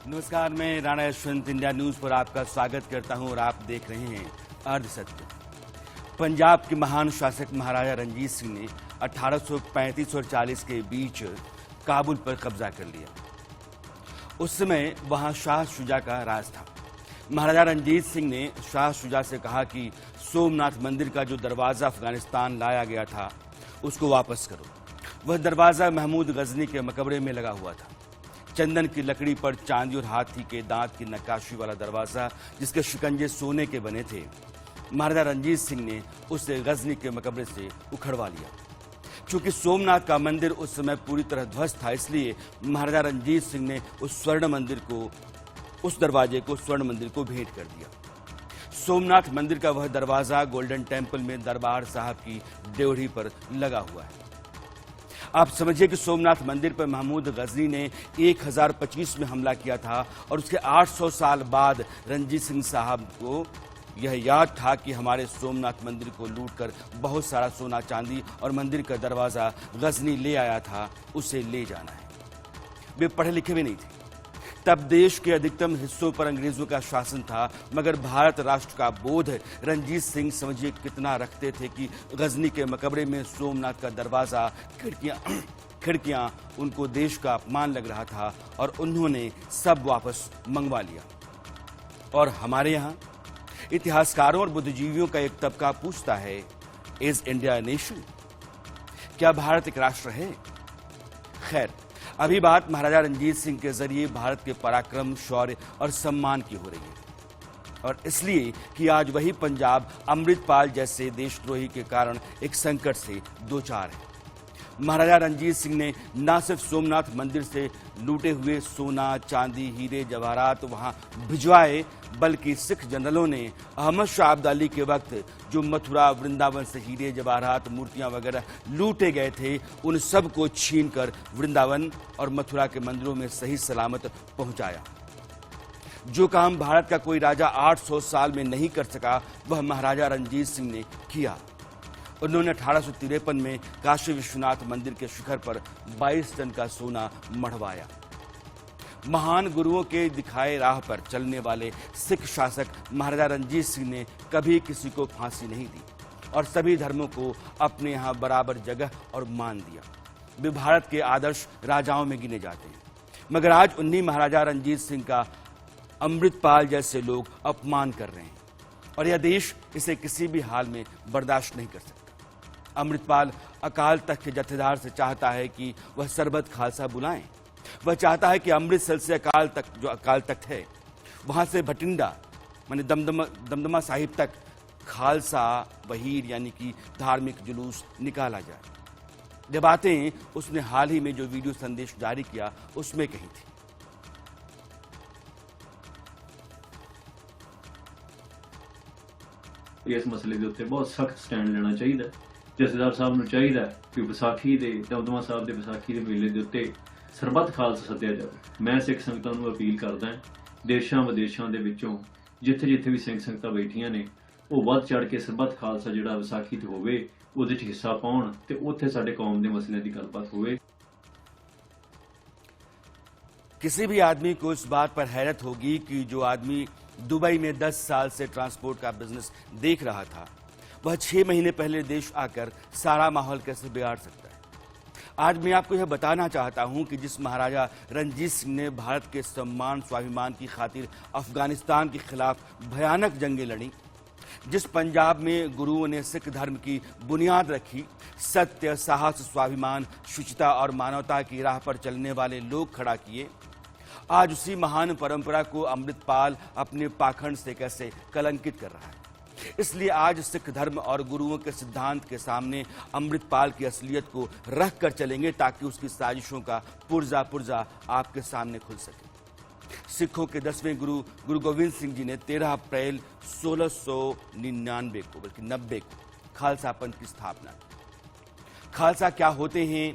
नमस्कार, मैं Rana Yashwant India news पर आपका स्वागत करता हूं और आप देख रहे हैं अर्धसत्य। पंजाब के महान शासक महाराजा रंजीत सिंह ने 1835 और 40 के बीच काबुल पर कब्जा कर लिया। उस समय वहां शाह शुजा का राज था। महाराजा रंजीत सिंह ने शाह शुजा से कहा कि सोमनाथ मंदिर का जो दरवाजा अफगानिस्तान लाया गया था उसको वापस करो। वह दरवाजा महमूद गजनी के मकबरे में लगा हुआ था। चंदन की लकड़ी पर चांदी और हाथी के दांत की नक्काशी वाला दरवाजा, जिसके शिकंजे सोने के बने थे, महाराजा रंजीत सिंह ने उसे गजनी के मकबरे से उखड़वा लिया। चूंकि सोमनाथ का मंदिर उस समय पूरी तरह ध्वस्त था, इसलिए महाराजा रंजीत सिंह ने उस दरवाजे को स्वर्ण मंदिर को भेंट कर दिया। सोमनाथ मंदिर का वह दरवाजा गोल्डन टेम्पल में दरबार साहब की ड्योढ़ी पर लगा हुआ है। आप समझिए कि सोमनाथ मंदिर पर महमूद गजनी ने 1025 में हमला किया था और उसके 800 साल बाद रंजीत सिंह साहब को यह याद था कि हमारे सोमनाथ मंदिर को लूटकर बहुत सारा सोना चांदी और मंदिर का दरवाजा गजनी ले आया था, उसे ले जाना है। वे पढ़े लिखे भी नहीं थे। तब देश के अधिकतम हिस्सों पर अंग्रेजों का शासन था, मगर भारत राष्ट्र का बोध रंजीत सिंह समझिए कितना रखते थे कि गजनी के मकबरे में सोमनाथ का दरवाजा, खिड़कियां उनको देश का अपमान लग रहा था और उन्होंने सब वापस मंगवा लिया। और हमारे यहाँ इतिहासकारों और बुद्धिजीवियों का एक तबका पूछता है, इज इंडिया नेशन? क्या भारत एक राष्ट्र है? खैर, अभी बात महाराजा रंजीत सिंह के जरिए भारत के पराक्रम, शौर्य और सम्मान की हो रही है, और इसलिए कि आज वही पंजाब अमृतपाल जैसे देशद्रोही के कारण एक संकट से दो चार है। महाराजा रंजीत सिंह ने न सिर्फ सोमनाथ मंदिर से लूटे हुए सोना, चांदी, हीरे, जवाहरात वहां भिजवाए, बल्कि सिख जनरलों ने अहमद शाह अब्दाली के वक्त जो मथुरा, वृंदावन से हीरे, जवाहरात, मूर्तियां वगैरह लूटे गए थे, उन सब को छीनकर वृंदावन और मथुरा के मंदिरों में सही सलामत पहुंचाया। जो काम भारत का कोई राजा 800 साल में नहीं कर सका, वह महाराजा रंजीत सिंह ने किया। उन्होंने 1853 में काशी विश्वनाथ मंदिर के शिखर पर 22 टन का सोना मढ़वाया। महान गुरुओं के दिखाए राह पर चलने वाले सिख शासक महाराजा रंजीत सिंह ने कभी किसी को फांसी नहीं दी और सभी धर्मों को अपने यहाँ बराबर जगह और मान दिया। वे भारत के आदर्श राजाओं में गिने जाते हैं, मगर आज उन्हीं महाराजा रंजीत सिंह का अमृतपाल जैसे लोग अपमान कर रहे हैं और यह देश इसे किसी भी हाल में बर्दाश्त नहीं कर सकता। अमृतपाल अकाल तख्त के जत्थेदार से चाहता है कि वह सरबत खालसा बुलाएं। वह चाहता है कि अमृतसर से अकाल तख्त है, वहां से भटिंडा माने दमदमा साहिब तक खालसा वहीर यानी कि धार्मिक जुलूस निकाला जाए। ये बातें उसने हाल ही में जो वीडियो संदेश जारी किया उसमें कही थी। इस मसले के उत्ते बहुत सख्त स्टैंड लेना चाहिए। जथेदार साहब ਨੂੰ ਚਾਹੀਦਾ ਕਿ ਵਿਸਾਖੀ ਦੇ ਦਮਦਮਾ ਸਾਹਿਬ ਦੇ ਵਿਸਾਖੀ ਦੇ ਮੇਲੇ ਦੇ ਉੱਤੇ ਸਰਬੱਤ ਖਾਲਸਾ ਸੱਦਿਆ ਜਾਵੇ। ਮੈਂ ਸਿੱਖ ਸੰਗਤਾਂ ਨੂੰ ਅਪੀਲ ਕਰਦਾ ਹਾਂ, ਦੇਸ਼ਾਂ ਵਿਦੇਸ਼ਾਂ ਦੇ ਵਿੱਚੋਂ ਜਿੱਥੇ ਜਿੱਥੇ ਵੀ ਸਿੰਘ ਸੰਗਤਾਂ ਬੈਠੀਆਂ ਨੇ, ਉਹ ਵੱਧ ਚੜ ਕੇ ਸਰਬੱਤ ਖਾਲਸਾ ਜਿਹੜਾ ਵਿਸਾਖੀ ਤੇ ਹੋਵੇ ਉਹਦੇ 'ਚ ਹਿੱਸਾ ਪਾਉਣ ਤੇ ਉੱਥੇ ਸਾਡੇ ਕੌਮ ਦੇ ਮਸਲਿਆਂ ਦੀ ਗੱਲਬਾਤ ਹੋਵੇ। किसी भी आदमी को इस बात पर हैरत होगी कि जो आदमी दुबई में 10 साल से ट्रांसपोर्ट का बिजनेस देख रहा था, वह 6 महीने पहले देश आकर सारा माहौल कैसे बिगाड़ सकता है। आज मैं आपको यह बताना चाहता हूं कि जिस महाराजा रंजीत सिंह ने भारत के सम्मान, स्वाभिमान की खातिर अफगानिस्तान के खिलाफ भयानक जंगें लड़ी, जिस पंजाब में गुरुओं ने सिख धर्म की बुनियाद रखी, सत्य, साहस, स्वाभिमान, शुचिता और मानवता की राह पर चलने वाले लोग खड़ा किए, आज उसी महान परंपरा को अमृतपाल अपने पाखंड से कैसे कलंकित कर रहा है। इसलिए आज सिख धर्म और गुरुओं के सिद्धांत के सामने अमृतपाल की असलियत को रख कर चलेंगे, ताकि उसकी साजिशों का पुर्जा आपके सामने खुल सके। सिखों के 10वें गुरु गोविंद सिंह जी ने 13 अप्रैल 1699 को बल्कि 90 को खालसा पंथ की स्थापना की। खालसा क्या होते हैं,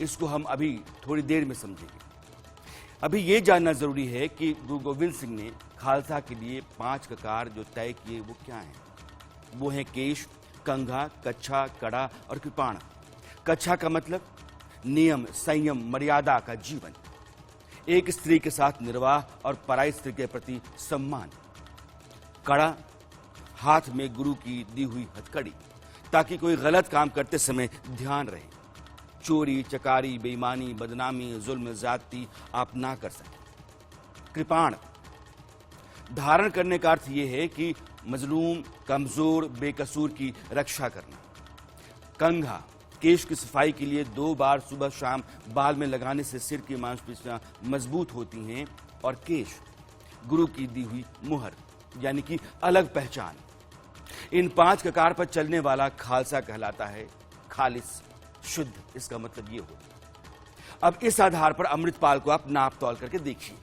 इसको हम अभी थोड़ी देर में समझेंगे। अभी ये जानना जरूरी है कि गुरु गोविंद सिंह ने खालसा के लिए 5 ककार जो तय किए वो क्या हैं। वो हैं केश, कंघा, कच्छा, कड़ा और कृपाणा। कच्छा का मतलब नियम, संयम, मर्यादा का जीवन। एक स्त्री के साथ निर्वाह और पराई स्त्री के प्रति सम्मान। कड़ा, हाथ में गुरु की दी हुई हथकड़ी, ताकि कोई गलत काम करते समय ध्यान रहे। चोरी, चकारी, बेईमानी, बदनामी, जुल्म, ज्यादती आप ना कर सकें। कृपाण, धारण करने का अर्थ यह है कि मजलूम, कमजोर, बेकसूर की रक्षा करना। कंघा, केश की सफाई के लिए 2 बार सुबह शाम बाल में लगाने से सिर की मांसपेशियां मजबूत होती हैं। और केश, गुरु की दी हुई मुहर, यानी कि अलग पहचान। इन 5 ककार पर चलने वाला खालसा कहलाता है। खालिस, शुद्ध, इसका मतलब ये होता है। अब इस आधार पर अमृतपाल को आप नाप तौल करके देखिए।